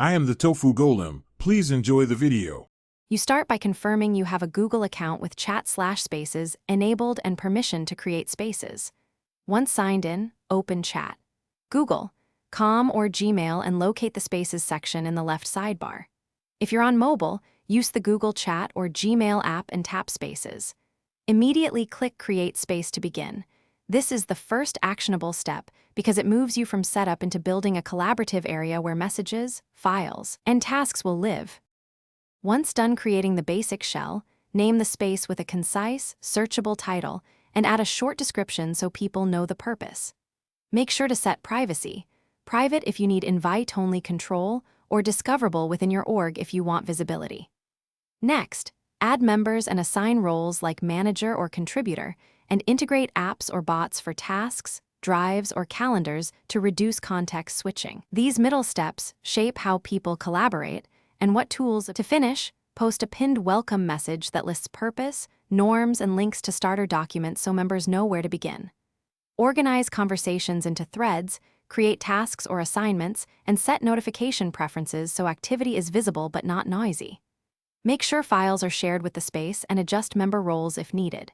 I am the Tofu Golem. Please enjoy the video. You start by confirming you have a Google account with chat/spaces enabled and permission to create spaces. Once signed in, open Chat. Google, Com or Gmail and locate the Spaces section in the left sidebar. If you're on mobile, use the Google Chat or Gmail app and tap Spaces. Immediately click Create Space to begin. This is the first actionable step because it moves you from setup into building a collaborative area where messages, files, and tasks will live. Once done creating the basic shell, name the space with a concise, searchable title and add a short description so people know the purpose. Make sure to set privacy. Private if you need invite-only control, or discoverable within your org if you want visibility. Next, add members and assign roles like manager or contributor, and integrate apps or bots for tasks, drives, or calendars to reduce context switching. These middle steps shape how people collaborate and what tools. To finish, post a pinned welcome message that lists purpose, norms, and links to starter documents so members know where to begin. Organize conversations into threads, create tasks or assignments, and set notification preferences so activity is visible but not noisy. Make sure files are shared with the space and adjust member roles if needed.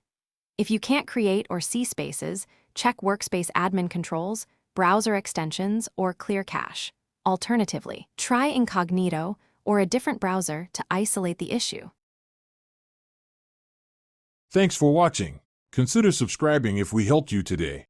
If you can't create or see spaces, check workspace admin controls, browser extensions, or clear cache. Alternatively, try incognito or a different browser to isolate the issue. Thanks for watching. Consider subscribing if we helped you today.